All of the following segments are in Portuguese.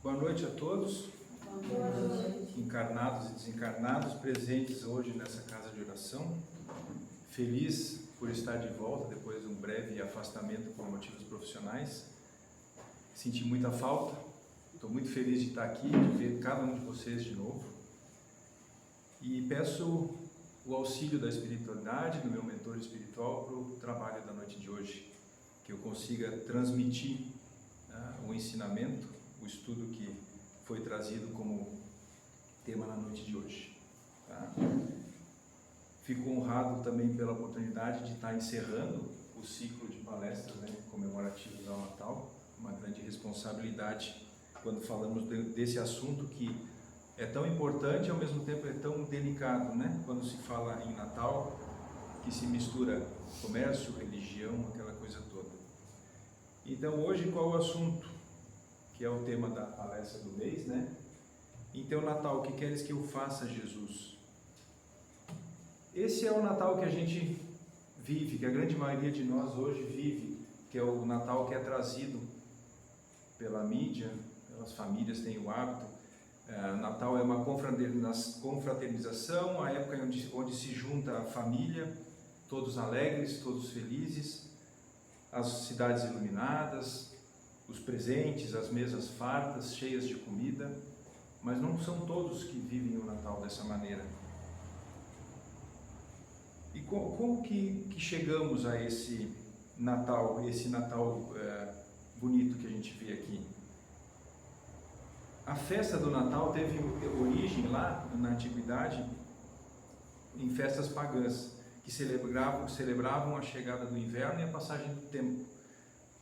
Boa noite a todos, encarnados e desencarnados, presentes hoje nessa casa de oração. Feliz por estar de volta depois de um breve afastamento por motivos profissionais. Senti muita falta, estou muito feliz de estar aqui, de ver cada um de vocês de novo. E peço o auxílio da espiritualidade, do meu mentor espiritual, para o trabalho da noite de hoje. Que eu consiga transmitir o ensinamento, o estudo que foi trazido como tema na noite de hoje. Tá? Fico honrado também pela oportunidade de estar encerrando o ciclo de palestras comemorativas ao Natal, uma grande responsabilidade quando falamos desse assunto que é tão importante e ao mesmo tempo é tão delicado, né? Quando se fala em Natal, que se mistura comércio, religião, aquela coisa toda. Então hoje qual o assunto? Que é o tema da palestra do mês, né? Então Natal, o que queres que eu faça, Jesus? Esse é o Natal que a gente vive, que a grande maioria de nós hoje vive, que é o Natal que é trazido pela mídia, pelas famílias têm o hábito. Natal é uma confraternização, a época onde se junta a família, todos alegres, todos felizes, as cidades iluminadas, os presentes, as mesas fartas, cheias de comida, mas não são todos que vivem o Natal dessa maneira. E como que chegamos a esse Natal bonito que a gente vê aqui? A festa do Natal teve origem lá na Antiguidade em festas pagãs, que celebravam a chegada do inverno e a passagem do tempo.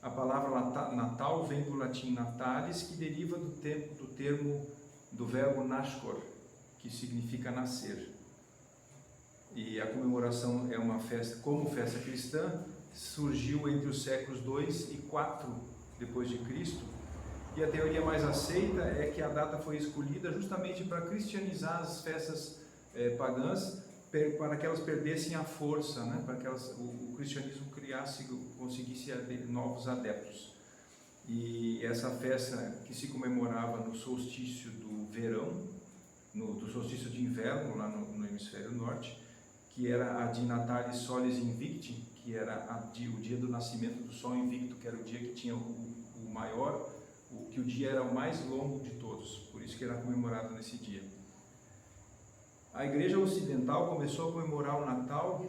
A palavra Natal vem do latim natalis, que deriva do verbo nascor, que significa nascer. E a comemoração é uma festa, como festa cristã, surgiu entre os séculos 2 e 4 depois de Cristo. E a teoria mais aceita é que a data foi escolhida justamente para cristianizar as festas pagãs, para que elas perdessem a força, né? Para que o cristianismo conseguisse novos adeptos. E essa festa que se comemorava no solstício do verão, do solstício de inverno lá no hemisfério norte, que era a de Natalis Solis Invicti, que era o dia do nascimento do Sol Invicto, que era o dia que tinha que o dia era o mais longo de todos, por isso que era comemorado nesse dia. A Igreja Ocidental começou a comemorar o Natal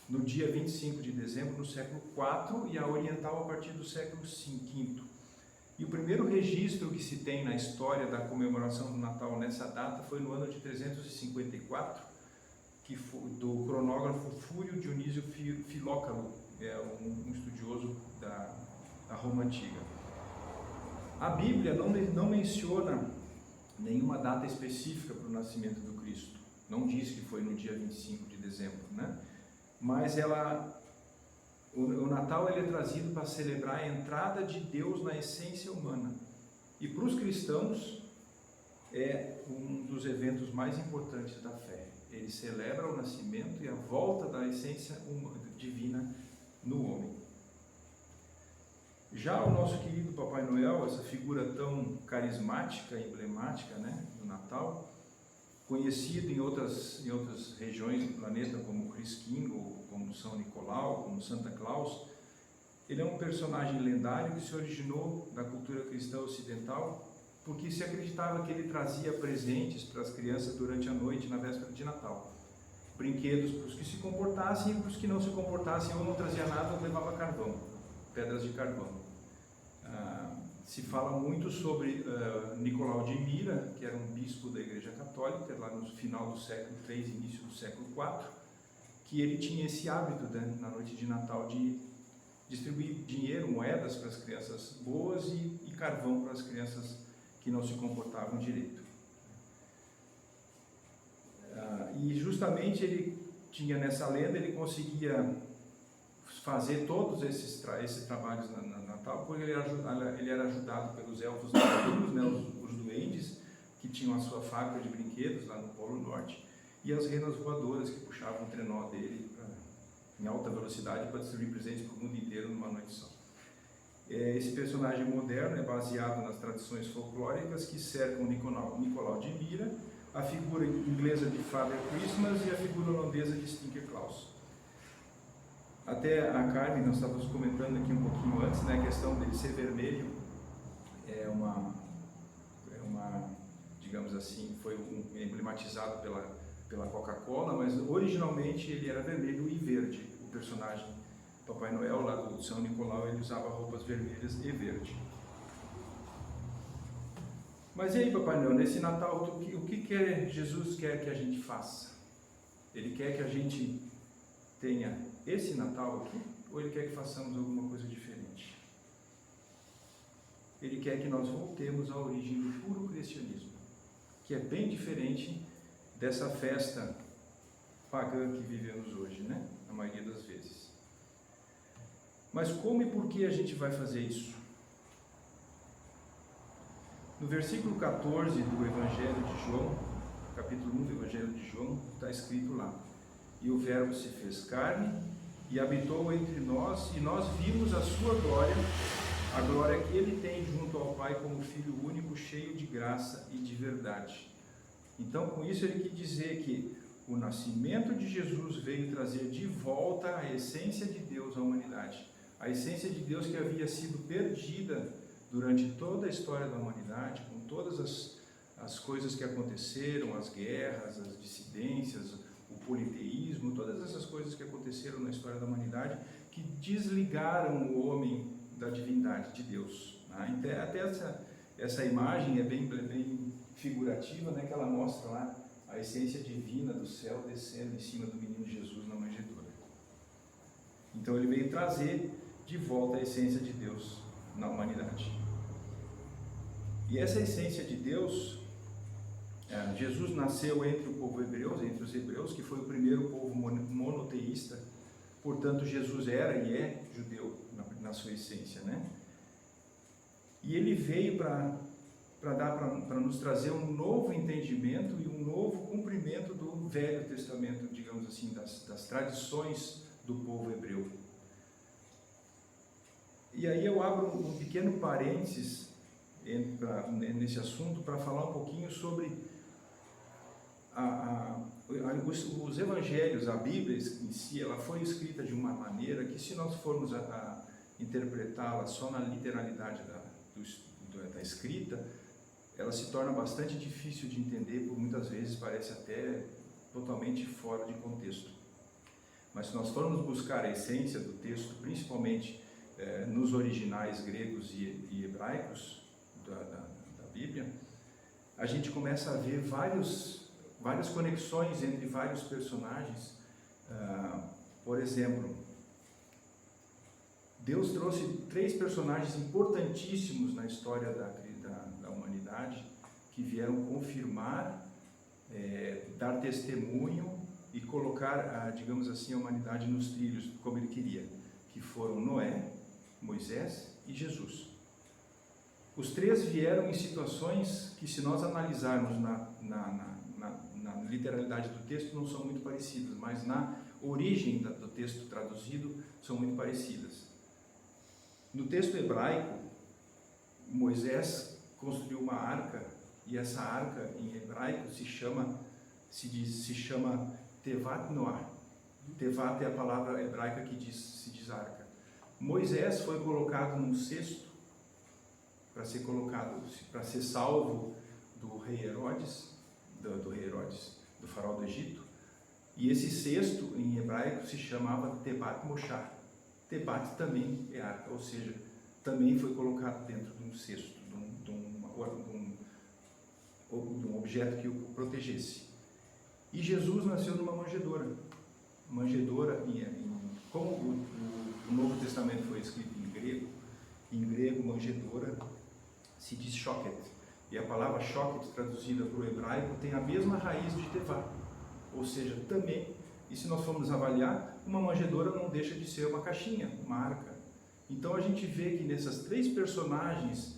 no dia 25 de dezembro, no século IV, e a Oriental a partir do século V. E o primeiro registro que se tem na história da comemoração do Natal nessa data foi no ano de 354, do cronógrafo Fúrio Dionísio Filócalo, um estudioso da Roma Antiga. A Bíblia não menciona nenhuma data específica para o nascimento do Cristo. Não diz que foi no dia 25 de dezembro, né? Mas o Natal ele é trazido para celebrar a entrada de Deus na essência humana. E para os cristãos é um dos eventos mais importantes da fé. Ele celebra o nascimento e a volta da essência divina no homem. Já o nosso querido Papai Noel, essa figura tão carismática e emblemática, né, do Natal, conhecido em outras regiões do planeta como Kris Kingle, como São Nicolau, como Santa Claus, ele é um personagem lendário que se originou da cultura cristã ocidental, porque se acreditava que ele trazia presentes para as crianças durante a noite, na véspera de Natal. Brinquedos para os que se comportassem e para os que não se comportassem, ou não trazia nada ou levava carvão, pedras de carvão. Se fala muito sobre Nicolau de Mira, que era um bispo da Igreja Católica, lá no final do século III, início do século IV, que ele tinha esse hábito, né, na noite de Natal, de distribuir dinheiro, moedas para as crianças boas e carvão para as crianças que não se comportavam direito. E justamente ele tinha nessa lenda, ele conseguia fazer todos esses trabalhos no Natal, porque ele era ajudado pelos elfos nocturnos, né, os duendes, que tinham a sua fábrica de brinquedos lá no Polo Norte, e as renas voadoras que puxavam o trenó dele em alta velocidade para distribuir presentes para o mundo inteiro numa noite só. Esse personagem moderno é baseado nas tradições folclóricas que cercam Nicolau de Myra, a figura inglesa de Father Christmas e a figura holandesa de Sinterklaas. Até a Carmen, nós estávamos comentando aqui um pouquinho antes, né, a questão dele ser vermelho é uma digamos assim, foi emblematizado pela Coca-Cola, mas originalmente ele era vermelho e verde. O personagem Papai Noel, lá do São Nicolau, ele usava roupas vermelhas e verde. Mas e aí, Papai Noel, nesse Natal, o que Jesus quer que a gente faça? Ele quer que a gente tenha esse Natal aqui, ou Ele quer que façamos alguma coisa diferente? Ele quer que nós voltemos à origem do puro cristianismo, que é bem diferente dessa festa pagã que vivemos hoje, né? A maioria das vezes. Mas como e por que a gente vai fazer isso? No versículo 14 do Evangelho de João, capítulo 1 do Evangelho de João, está escrito lá: e o Verbo se fez carne e habitou entre nós, e nós vimos a sua glória, a glória que ele tem junto ao Pai como Filho único, cheio de graça e de verdade. Então, com isso ele quis dizer que o nascimento de Jesus veio trazer de volta a essência de Deus à humanidade. A essência de Deus que havia sido perdida durante toda a história da humanidade, com todas as coisas que aconteceram, as guerras, as dissidências, o politeísmo, todas essas coisas que aconteceram na história da humanidade, que desligaram o homem da divindade de Deus. Até essa imagem é bem figurativa, né, que ela mostra lá a essência divina do céu descendo em cima do menino Jesus na manjedoura. Então ele veio trazer de volta a essência de Deus na humanidade. E essa essência de Deus, Jesus nasceu entre o povo hebreu, entre os hebreus, que foi o primeiro povo monoteísta. Portanto, Jesus era e é judeu na sua essência, né? E ele veio para nos trazer um novo entendimento e um novo cumprimento do Velho Testamento, digamos assim, das tradições do povo hebreu. E aí eu abro um pequeno parênteses nesse assunto para falar um pouquinho sobre os evangelhos. A Bíblia em si, ela foi escrita de uma maneira que, se nós formos a interpretá-la só na literalidade da escrita, ela se torna bastante difícil de entender, por muitas vezes parece até totalmente fora de contexto. Mas se nós formos buscar a essência do texto, principalmente nos originais gregos e hebraicos da Bíblia, a gente começa a ver várias conexões entre vários personagens. Por exemplo, Deus trouxe 3 personagens importantíssimos na história da humanidade, que vieram confirmar, dar testemunho e colocar, digamos assim, a humanidade nos trilhos, como Ele queria, que foram Noé, Moisés e Jesus. Os 3 vieram em situações que, se nós analisarmos na literalidade do texto, não são muito parecidas, mas na origem do texto traduzido são muito parecidas. No texto hebraico, Moisés construiu uma arca, e essa arca em hebraico se chama Tevat Noah. Tevat é a palavra hebraica que se diz arca. Moisés foi colocado num cesto para ser salvo do rei Herodes, do faraó do Egito, e esse cesto em hebraico se chamava Tebat Moshar. Tebat também é arca, ou seja, também foi colocado dentro de um cesto, de um objeto que o protegesse. E Jesus nasceu numa manjedoura. Manjedoura, como o Novo Testamento foi escrito em grego manjedoura se diz shoket. E a palavra shoket, traduzida para o hebraico, tem a mesma raiz de tevat. Ou seja, também, e se nós formos avaliar, uma manjedoura não deixa de ser uma caixinha, uma arca. Então a gente vê que nessas 3 personagens,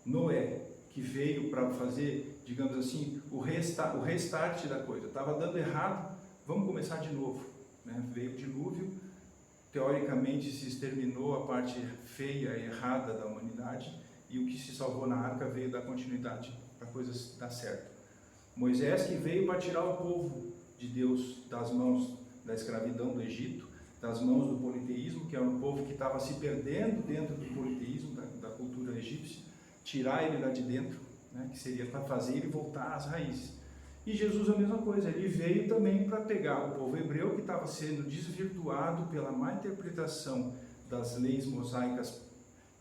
Noé, que veio para fazer, digamos assim, o restart da coisa. Estava dando errado, vamos começar de novo. Veio o dilúvio, teoricamente se exterminou a parte feia e errada da humanidade, e o que se salvou na arca veio dar continuidade para a coisa dar certo. Moisés, que veio para tirar o povo de Deus das mãos da escravidão do Egito, das mãos do politeísmo, que era um povo que estava se perdendo dentro do politeísmo, da cultura egípcia, tirar ele lá de dentro, né, que seria para fazer ele voltar às raízes. E Jesus a mesma coisa, ele veio também para pegar o povo hebreu que estava sendo desvirtuado pela má interpretação das leis mosaicas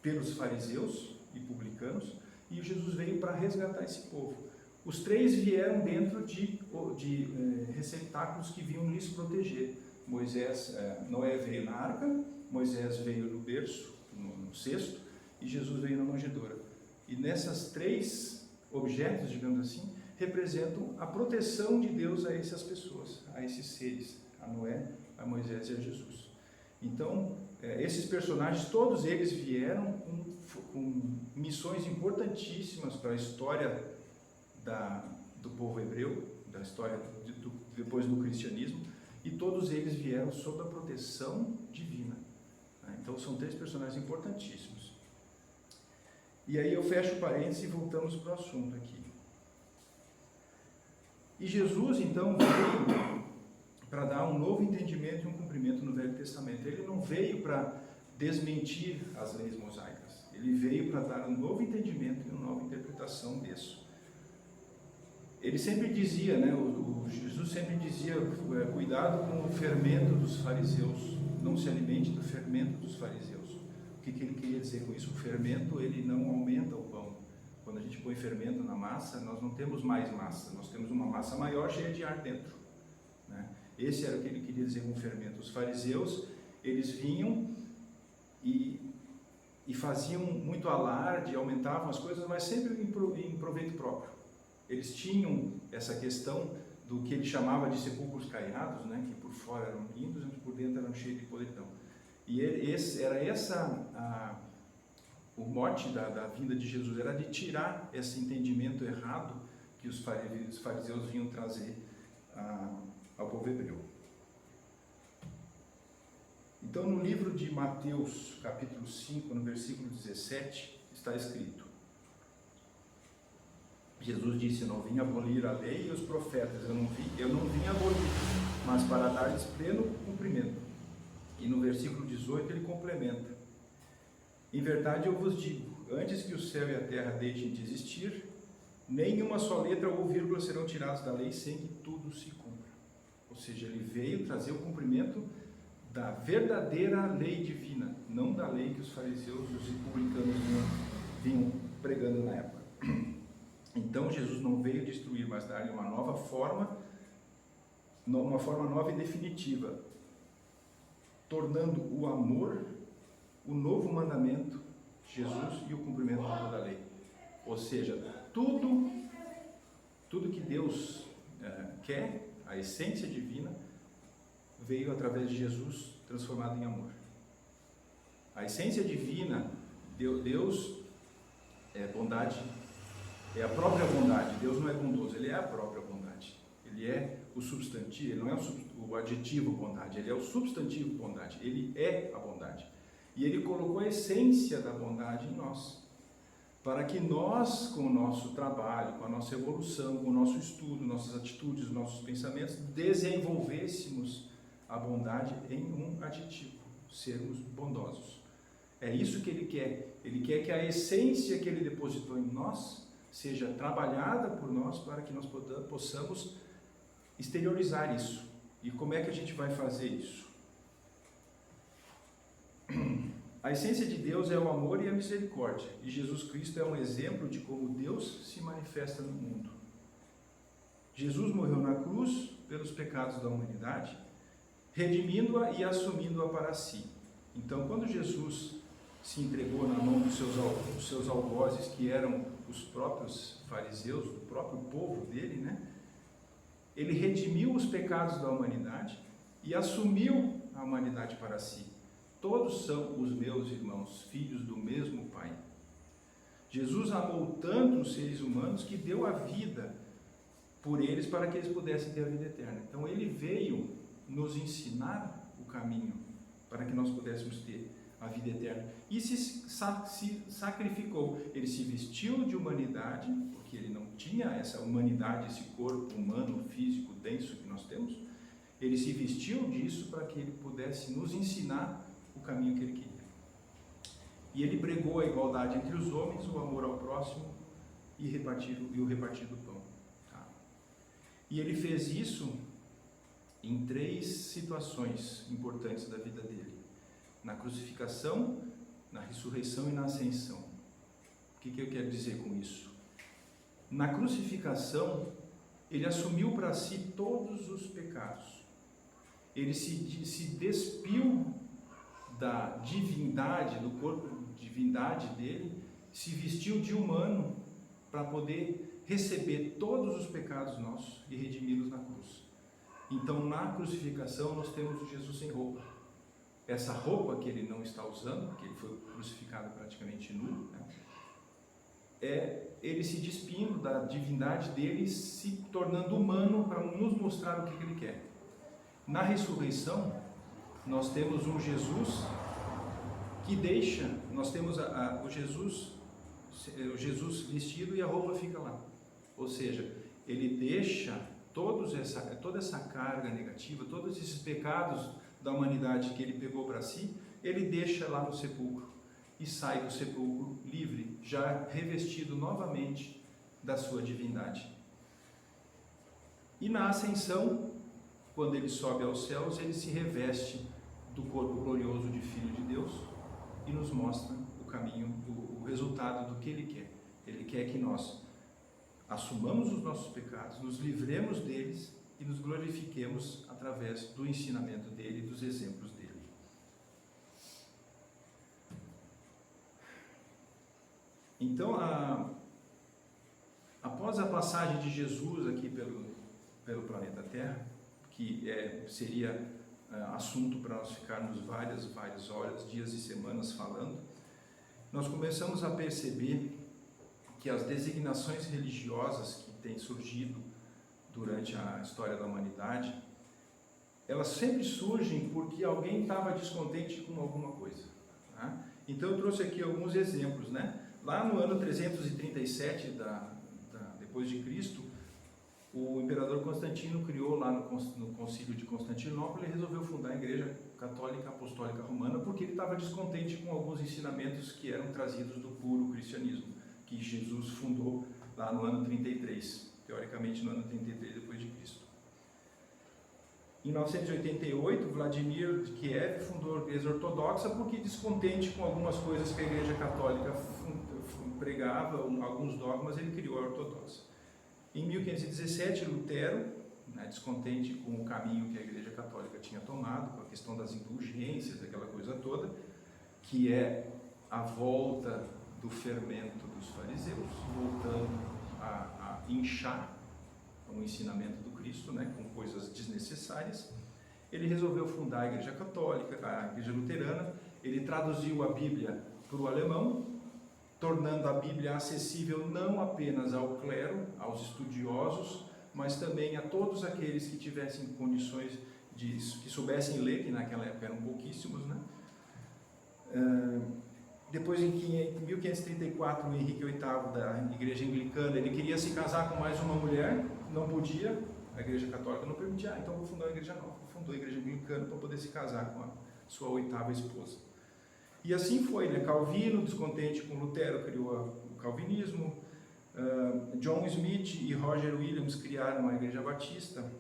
pelos fariseus e publicanos, e Jesus veio para resgatar esse povo. Os três vieram dentro de receptáculos que vinham lhes proteger. Noé veio na arca, Moisés veio no berço, no cesto, e Jesus veio na manjedoura. E nessas três objetos, digamos assim, representam a proteção de Deus a essas pessoas, a esses seres, a Noé, a Moisés e a Jesus. Então, esses personagens, todos eles vieram com missões importantíssimas para a história do povo hebreu, da história depois do cristianismo, e todos eles vieram sob a proteção divina. Então são três personagens importantíssimos. E aí eu fecho o parênteses e voltamos para o assunto aqui. E Jesus então veio para dar um novo entendimento e um cumprimento no Velho Testamento. Ele não veio para desmentir as leis mosaicas, ele veio para dar um novo entendimento e uma nova interpretação disso. Ele sempre dizia, Jesus sempre dizia, cuidado com o fermento dos fariseus, não se alimente do fermento dos fariseus. O que ele queria dizer com isso? O fermento, ele não aumenta o pão. Quando a gente põe fermento na massa, nós não temos mais massa, nós temos uma massa maior cheia de ar dentro, né? Esse era o que ele queria dizer com o fermento. Os fariseus, eles vinham e faziam muito alarde, aumentavam as coisas, mas sempre em proveito próprio. Eles tinham essa questão do que ele chamava de sepulcros caiados, né, que por fora eram lindos, mas por dentro eram cheios de podridão. E o mote da vinda de Jesus era de tirar esse entendimento errado que os fariseus vinham trazer ao povo hebreu. Então, no livro de Mateus, capítulo 5, no versículo 17, está escrito: Jesus disse: não vim abolir a lei e os profetas, eu não vim abolir, mas para dar-lhes pleno cumprimento. E no versículo 18 ele complementa: em verdade eu vos digo, antes que o céu e a terra deixem de existir, nenhuma só letra ou vírgula serão tirados da lei sem que tudo se cumpra. Ou seja, ele veio trazer o cumprimento da verdadeira lei divina, não da lei que os fariseus e os publicanos vinham pregando na época. Então Jesus não veio destruir, mas dar-lhe uma nova forma nova e definitiva, tornando o amor o novo mandamento, Jesus, e o cumprimento de toda a lei. Ou seja, tudo que Deus quer, a essência divina, veio através de Jesus transformado em amor. A essência divina, Deus é bondade, é a própria bondade. Deus não é bondoso, ele é a própria bondade. Ele é o substantivo, ele não é o adjetivo bondade, ele é o substantivo bondade, ele é a bondade. E ele colocou a essência da bondade em nós, para que nós, com o nosso trabalho, com a nossa evolução, com o nosso estudo, nossas atitudes, nossos pensamentos, desenvolvêssemos a bondade em um adjetivo, sermos bondosos. É isso que ele quer. Ele quer que a essência que ele depositou em nós seja trabalhada por nós para que nós possamos exteriorizar isso. E como é que a gente vai fazer isso? A essência de Deus é o amor e a misericórdia, e Jesus Cristo é um exemplo de como Deus se manifesta no mundo. Jesus morreu na cruz pelos pecados da humanidade, redimindo-a e assumindo-a para si. Então, quando Jesus se entregou na mão dos seus algozes, que eram os próprios fariseus, o próprio povo dele, né? Ele redimiu os pecados da humanidade e assumiu a humanidade para si. Todos são os meus irmãos, filhos do mesmo Pai. Jesus amou tanto os seres humanos que deu a vida por eles para que eles pudessem ter a vida eterna. Então ele veio nos ensinar o caminho para que nós pudéssemos ter a vida eterna. E se sacrificou. Ele se vestiu de humanidade, porque ele não tinha essa humanidade, esse corpo humano, físico, denso que nós temos. Ele se vestiu disso para que ele pudesse nos ensinar o caminho que ele queria. E ele pregou a igualdade entre os homens, o amor ao próximo e o repartir do pão. Tá? E ele fez isso em 3 situações importantes da vida dele: na crucificação, na ressurreição e na ascensão. O que eu quero dizer com isso? Na crucificação, ele assumiu para si todos os pecados. Ele se despiu da divindade, do corpo divindade dele, se vestiu de humano para poder receber todos os pecados nossos e redimi-los na cruz. Então, na crucificação, nós temos o Jesus sem roupa. Essa roupa que ele não está usando, porque ele foi crucificado praticamente nu, né? É ele se despindo da divindade dele e se tornando humano para nos mostrar o que ele quer. Na ressurreição, nós temos um Jesus que deixa, nós temos o Jesus vestido e a roupa fica lá. Ou seja, ele deixa toda essa carga negativa, todos esses pecados da humanidade que ele pegou para si, ele deixa lá no sepulcro e sai do sepulcro livre, já revestido novamente da sua divindade. E na ascensão, quando ele sobe aos céus, ele se reveste do corpo glorioso de Filho de Deus e nos mostra o caminho, o resultado do que ele quer. Ele quer que nós assumamos os nossos pecados, nos livremos deles e nos glorifiquemos através do ensinamento dele e dos exemplos dele. Então, após a passagem de Jesus aqui pelo planeta Terra, que seria assunto para nós ficarmos várias horas, dias e semanas falando, nós começamos a perceber que as designações religiosas que têm surgido durante a história da humanidade, elas sempre surgem porque alguém estava descontente com alguma coisa. Tá? Então eu trouxe aqui alguns exemplos, né? Lá no ano 337 depois de Cristo, o imperador Constantino criou lá no concílio de Constantinopla e resolveu fundar a Igreja Católica Apostólica Romana porque ele estava descontente com alguns ensinamentos que eram trazidos do puro cristianismo, que Jesus fundou lá no ano 33, teoricamente no ano 33 depois de Cristo. Em 988, Vladimir de Kiev fundou a Igreja Ortodoxa porque descontente com algumas coisas que a Igreja Católica pregava, alguns dogmas, ele criou a Ortodoxa. Em 1517, Lutero, descontente com o caminho que a Igreja Católica tinha tomado, com a questão das indulgências, aquela coisa toda, que é a volta do fermento dos fariseus, voltando a inchar o ensinamento do Cristo, com coisas desnecessárias. Ele resolveu fundar a Igreja Católica, a Igreja Luterana. Ele traduziu a Bíblia para o alemão, tornando a Bíblia acessível não apenas ao clero, aos estudiosos, mas também a todos aqueles que tivessem condições que soubessem ler, que naquela época eram pouquíssimos, né? Depois, em 1534, o Henrique VIII da Igreja Anglicana, ele queria se casar com mais uma mulher, não podia, a Igreja Católica não permitia, então vou fundar uma igreja nova. Fundou a Igreja Anglicana para poder se casar com a sua 8ª esposa. E assim foi, Calvino, descontente com Lutero, criou o calvinismo. John Smith e Roger Williams criaram a Igreja Batista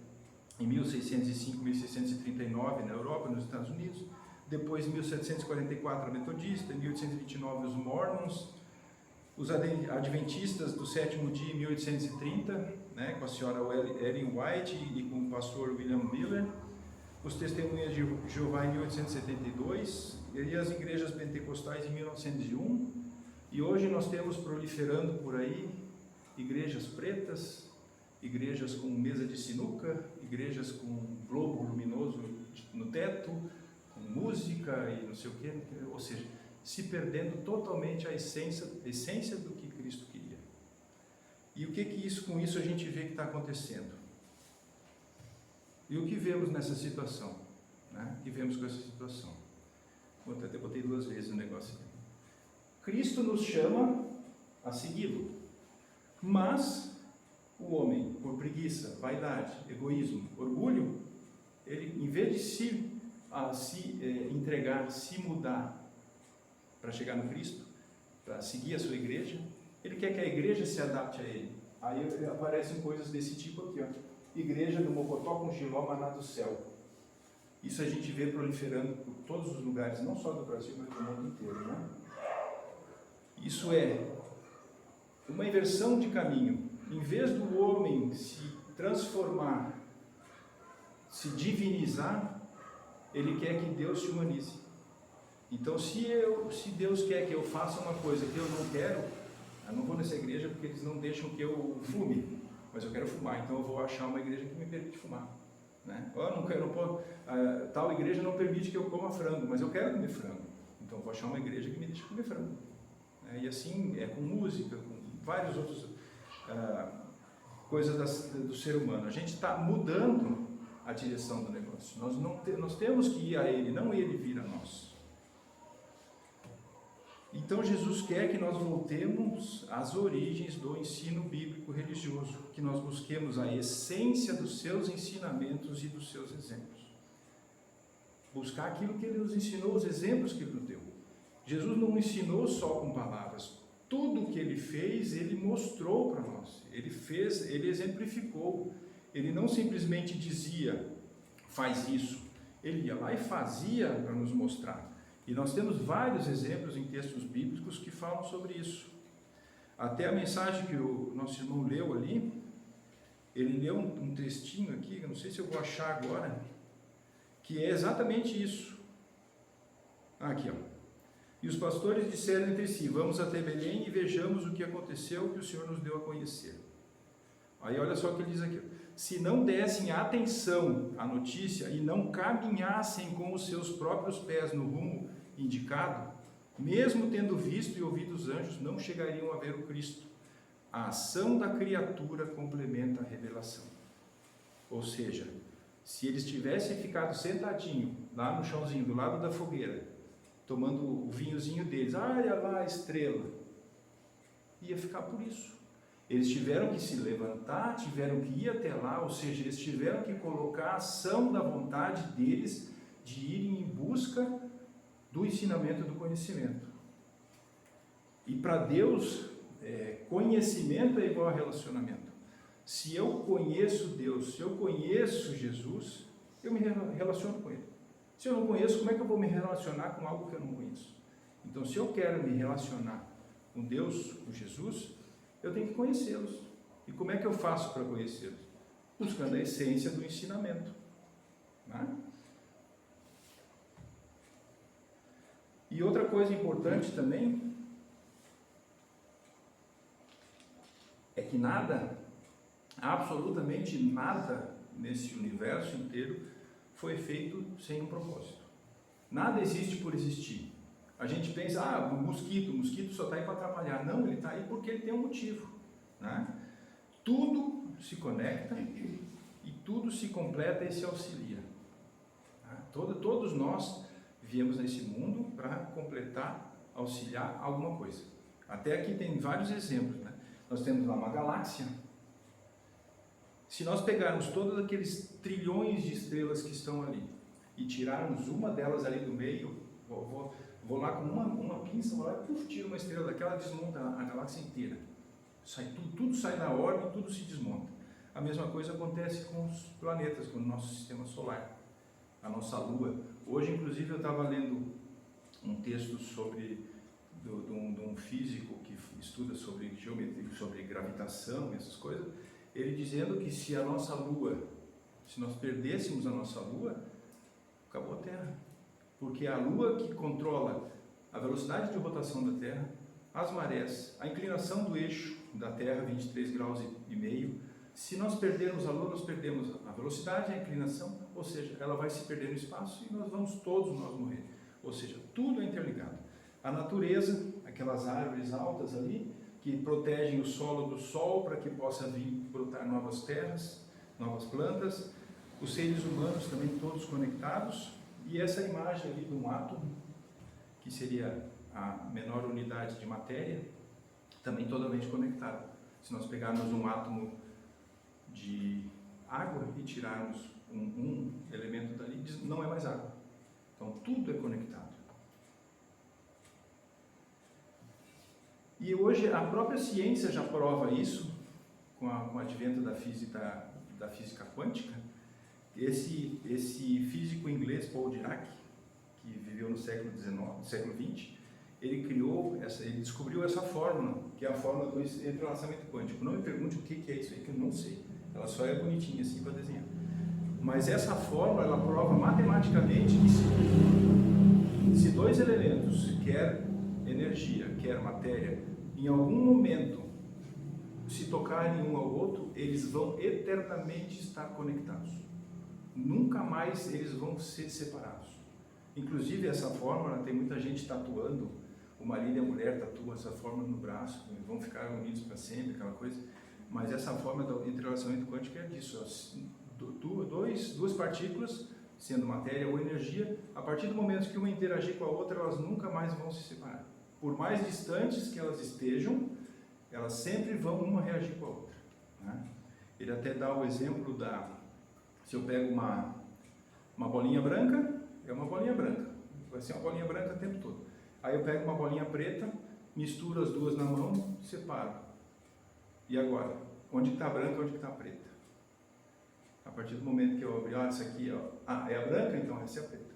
em 1605, 1639 na Europa, nos Estados Unidos. Depois, em 1744, a Metodista. Em 1829, os Mormons. Os Adventistas do Sétimo Dia, em 1830, com a senhora Ellen White e com o pastor William Miller. Os Testemunhas de Jeová, em 1872. E as igrejas pentecostais, em 1901. E hoje nós temos proliferando por aí igrejas pretas, igrejas com mesa de sinuca, igrejas com globo luminoso no teto, com música e não sei o quê, ou seja, se perdendo totalmente a essência do que Cristo queria. E o que com isso a gente vê que está acontecendo? E o que vemos nessa situação? O que vemos com essa situação? até botei 2 vezes o negócio aqui. Cristo nos chama a segui-lo, mas o homem, por preguiça, vaidade, egoísmo, orgulho, ele, em vez de se entregar, se mudar para chegar no Cristo, para seguir a sua igreja, ele quer que a igreja se adapte a ele. Aí aparecem coisas desse tipo aqui, ó. Igreja do Mocotó com Giló, maná do céu. Isso a gente vê proliferando por todos os lugares, não só do Brasil, mas do mundo inteiro, né? Isso é uma inversão de caminho. Em vez do homem se transformar, se divinizar, ele quer que Deus se humanize. Então, se Deus quer que eu faça uma coisa que eu não quero, eu não vou nessa igreja porque eles não deixam que eu fume, mas eu quero fumar, então eu vou achar uma igreja que me permite fumar. Né? Tal igreja não permite que eu coma frango, mas eu quero comer frango, então eu vou achar uma igreja que me deixe comer frango. E assim é com música, com várias outras coisas do ser humano. A gente está mudando a direção do negócio. Nós temos que ir a Ele, não Ele vir a nós. Então Jesus quer que nós voltemos às origens do ensino bíblico religioso, que nós busquemos a essência dos seus ensinamentos e dos seus exemplos. Buscar aquilo que Ele nos ensinou, os exemplos que Ele nos deu. Jesus não ensinou só com palavras. Tudo o que Ele fez, Ele mostrou para nós. Ele exemplificou. Ele não simplesmente dizia, faz isso. Ele ia lá e fazia para nos mostrar. E nós temos vários exemplos em textos bíblicos que falam sobre isso. Até a mensagem que o nosso irmão leu ali, ele leu um textinho aqui, eu não sei se eu vou achar agora, que é exatamente isso. Aqui, ó. E os pastores disseram entre si, vamos até Belém e vejamos o que aconteceu que o Senhor nos deu a conhecer. Aí olha só o que ele diz aqui. Se não dessem atenção à notícia e não caminhassem com os seus próprios pés no rumo indicado, mesmo tendo visto e ouvido os anjos, não chegariam a ver o Cristo. A ação da criatura complementa a revelação. Ou seja, se eles tivessem ficado sentadinho lá no chãozinho, do lado da fogueira, tomando o vinhozinho deles, olha lá a estrela, ia ficar por isso. Eles tiveram que se levantar, tiveram que ir até lá, ou seja, eles tiveram que colocar a ação da vontade deles de irem em busca do ensinamento do conhecimento. E para Deus, conhecimento é igual a relacionamento. Se eu conheço Deus, se eu conheço Jesus, eu me relaciono com Ele. Se eu não conheço, como é que eu vou me relacionar com algo que eu não conheço? Então, se eu quero me relacionar com Deus, com Jesus, eu tenho que conhecê-los. E como é que eu faço para conhecê-los? Buscando a essência do ensinamento. Né? E outra coisa importante também é que nada, absolutamente nada nesse universo inteiro foi feito sem um propósito. Nada existe por existir. A gente pensa, o mosquito só está aí para atrapalhar. Não, ele está aí porque ele tem um motivo. Né? Tudo se conecta e tudo se completa e se auxilia. Né? Todos nós viemos nesse mundo para completar, auxiliar alguma coisa. Até aqui tem vários exemplos. Né? Nós temos lá uma galáxia. Se nós pegarmos todos aqueles trilhões de estrelas que estão ali e tirarmos uma delas ali do meio, vou lá com uma pinça, vou lá e tiro uma estrela daquela, desmonta a galáxia inteira. Tudo sai da ordem, tudo se desmonta. A mesma coisa acontece com os planetas, com o nosso sistema solar, a nossa Lua. Hoje, inclusive, eu estava lendo um texto de um físico que estuda sobre geometria, sobre gravitação, essas coisas, ele dizendo que se nós perdêssemos a nossa Lua, acabou a Terra. Porque a Lua que controla a velocidade de rotação da Terra, as marés, a inclinação do eixo da Terra, 23,5 graus. Se nós perdermos a Lua, nós perdemos a velocidade, a inclinação, ou seja, ela vai se perder no espaço e nós vamos todos morrer. Ou seja, tudo é interligado. A natureza, aquelas árvores altas ali, que protegem o solo do sol para que possa vir brotar novas terras, novas plantas, os seres humanos também todos conectados, e essa imagem ali de um átomo, que seria a menor unidade de matéria, também totalmente conectado. Se nós pegarmos um átomo de água e tirarmos um elemento dali, não é mais água. Então tudo é conectado. E hoje a própria ciência já prova isso, com o advento da física quântica. Esse físico inglês, Paul Dirac, que viveu no século XX, ele descobriu essa fórmula, que é a fórmula do entrelaçamento quântico. Não me pergunte o que é isso aí, que eu não sei. Ela só é bonitinha assim para desenhar. Mas essa fórmula, ela prova matematicamente que se dois elementos, quer energia, quer matéria, em algum momento se tocarem um ao outro, eles vão eternamente estar conectados. Nunca mais eles vão ser separados. Inclusive essa fórmula, tem muita gente tatuando, o marido e a mulher tatuam essa fórmula no braço, vão ficar unidos para sempre, aquela coisa. Mas essa fórmula do entrelaçamento quântico é disso, duas partículas, sendo matéria ou energia, a partir do momento que uma interagir com a outra, elas nunca mais vão se separar. Por mais distantes que elas estejam, elas sempre vão uma reagir com a outra, né? Ele até dá o exemplo se eu pego uma bolinha branca, é uma bolinha branca, vai ser uma bolinha branca o tempo todo. Aí eu pego uma bolinha preta, misturo as duas na mão, separo. E agora? Onde está a branca, onde está a preta? A partir do momento que eu abrir, essa aqui, é a branca, então essa é a preta.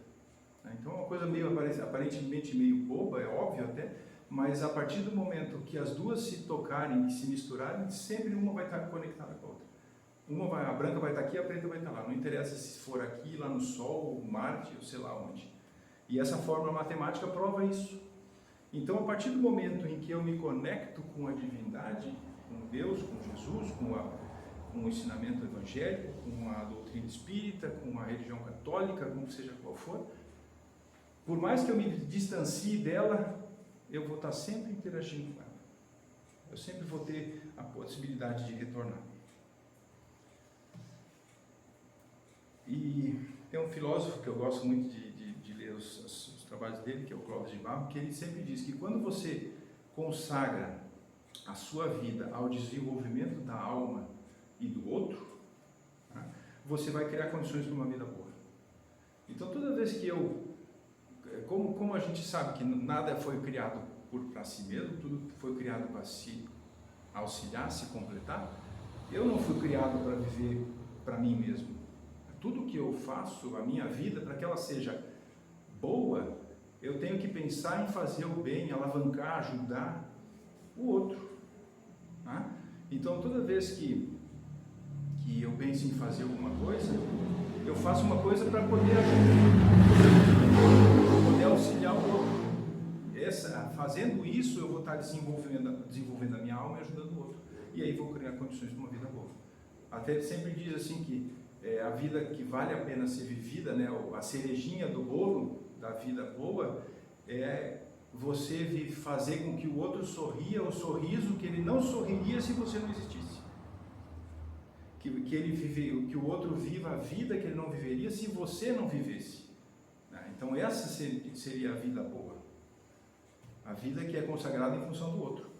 Então é uma coisa meio aparentemente meio boba, é óbvio até, mas a partir do momento que as duas se tocarem e se misturarem, sempre uma vai estar conectada com a outra. A branca vai estar aqui, a preta vai estar lá. Não interessa se for aqui, lá no Sol, Marte, ou sei lá onde. E essa fórmula matemática prova isso. Então, a partir do momento em que eu me conecto com a divindade, com Deus, com Jesus, com o ensinamento evangélico, com a doutrina espírita, com a religião católica, como seja qual for, por mais que eu me distancie dela, eu vou estar sempre interagindo com ela. Eu sempre vou ter a possibilidade de retornar. E tem um filósofo que eu gosto muito de ler os trabalhos dele, que é o Clóvis de Barro, que ele sempre diz que quando você consagra a sua vida ao desenvolvimento da alma e do outro, né, você vai criar condições para uma vida boa. Então toda vez que como a gente sabe que nada foi criado para si mesmo, tudo foi criado para se auxiliar, se completar, eu não fui criado para viver para mim mesmo. Tudo que eu faço, a minha vida, para que ela seja boa, eu tenho que pensar em fazer o bem, alavancar, ajudar o outro. Né? Então toda vez que eu penso em fazer alguma coisa, eu faço uma coisa para poder auxiliar o outro. Fazendo isso, eu vou estar desenvolvendo a minha alma e ajudando o outro. E aí vou criar condições para uma vida boa. Até ele sempre diz assim que a vida que vale a pena ser vivida, né, a cerejinha do bolo da vida boa, é você fazer com que o outro sorria o sorriso que ele não sorriria se você não existisse. Que o outro viva a vida que ele não viveria se você não vivesse. Então essa seria a vida boa. A vida que é consagrada em função do outro.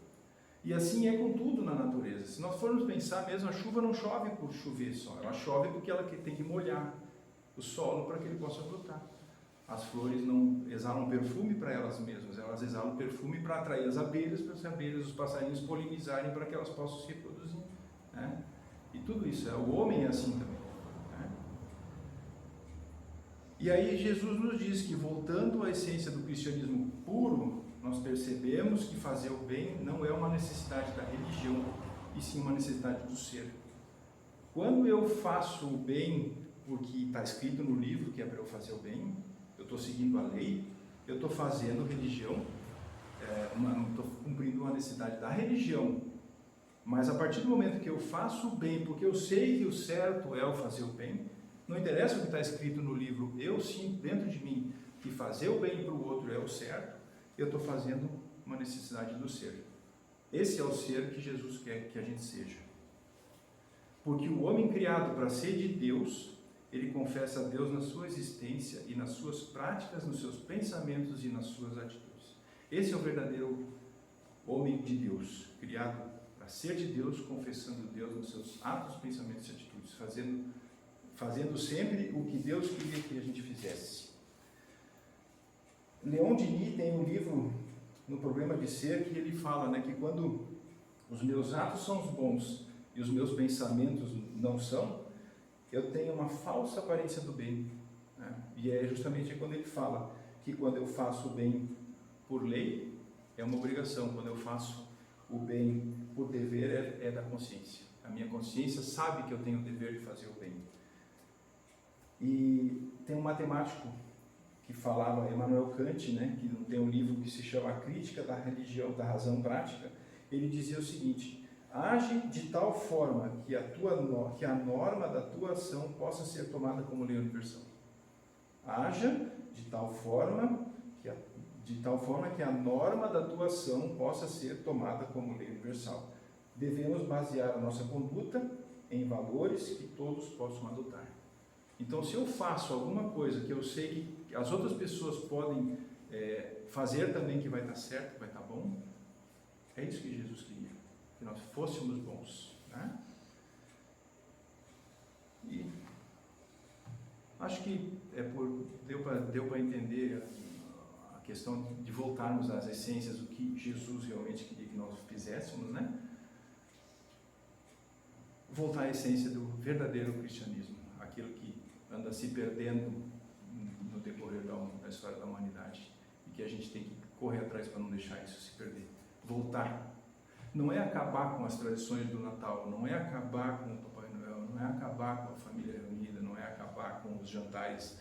E assim é com tudo na natureza. Se nós formos pensar mesmo, a chuva não chove por chover só. Ela chove porque ela tem que molhar o solo para que ele possa brotar. As flores não exalam perfume para elas mesmas, elas exalam perfume para atrair as abelhas, para as abelhas, os passarinhos polinizarem para que elas possam se reproduzir. Né? E tudo isso, o homem é assim também. Né? E aí Jesus nos diz que, voltando à essência do cristianismo puro, nós percebemos que fazer o bem não é uma necessidade da religião, e sim uma necessidade do ser. Quando eu faço o bem porque está escrito no livro que é para eu fazer o bem, eu estou seguindo a lei, eu estou fazendo religião, estou cumprindo uma necessidade da religião. Mas a partir do momento que eu faço o bem, porque eu sei que o certo é o fazer o bem, não interessa o que está escrito no livro, eu sinto dentro de mim que fazer o bem para o outro é o certo, eu estou fazendo uma necessidade do ser. Esse é o ser que Jesus quer que a gente seja. Porque o homem criado para ser de Deus, ele confessa a Deus na sua existência e nas suas práticas, nos seus pensamentos e nas suas atitudes. Esse é o verdadeiro homem de Deus, criado para ser de Deus, confessando Deus nos seus atos, pensamentos e atitudes, fazendo sempre o que Deus queria que a gente fizesse. Leon Denis tem um livro, No Problema de Ser, que ele fala, né, que quando os meus atos são os bons e os meus pensamentos não são, eu tenho uma falsa aparência do bem. Né? E é justamente quando ele fala que quando eu faço o bem por lei, é uma obrigação. Quando eu faço o bem por dever, é da consciência. A minha consciência sabe que eu tenho o dever de fazer o bem. E tem um matemático que falava, Immanuel Kant, né, que tem um livro que se chama A Crítica da Religião, da Razão Prática. Ele dizia o seguinte: age de tal forma que a norma da tua ação possa ser tomada como lei universal. Haja de tal forma que a norma da tua ação possa ser tomada como lei universal. Devemos basear a nossa conduta em valores que todos possam adotar. Então, se eu faço alguma coisa que eu sei que as outras pessoas podem fazer também, que vai dar certo, que vai dar bom, é isso que Jesus queria, que nós fôssemos bons. Né? E acho que deu para entender a questão de voltarmos às essências do que Jesus realmente queria que nós fizéssemos, né? Voltar à essência do verdadeiro cristianismo, aquilo que anda se perdendo no decorrer da história da humanidade e que a gente tem que correr atrás para não deixar isso se perder. Voltar. Não é acabar com as tradições do Natal, não é acabar com o Papai Noel, não é acabar com a família reunida, não é acabar com os jantares,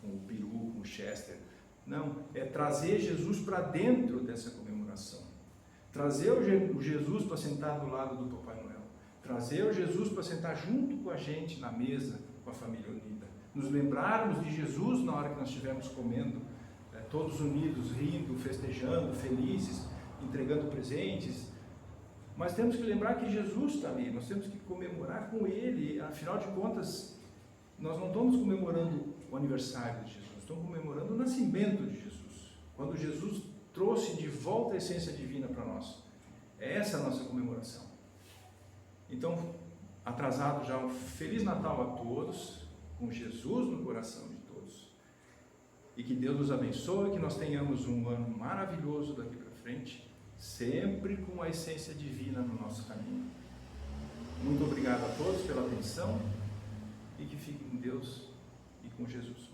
com o peru, com o Chester. Não, é trazer Jesus para dentro dessa comemoração. Trazer o Jesus para sentar do lado do Papai Noel. Trazer o Jesus para sentar junto com a gente na mesa, com a família unida. Nos lembrarmos de Jesus na hora que nós estivermos comendo, todos unidos, rindo, festejando, felizes, entregando presentes. Mas temos que lembrar que Jesus está ali, nós temos que comemorar com Ele. Afinal de contas, nós não estamos comemorando o aniversário de Jesus, estamos comemorando o nascimento de Jesus. Quando Jesus trouxe de volta a essência divina para nós. É essa a nossa comemoração. Então, atrasado já, um Feliz Natal a todos, com Jesus no coração de todos. E que Deus nos abençoe, que nós tenhamos um ano maravilhoso daqui para frente, sempre com a essência divina no nosso caminho. Muito obrigado a todos pela atenção e que fiquem com Deus e com Jesus.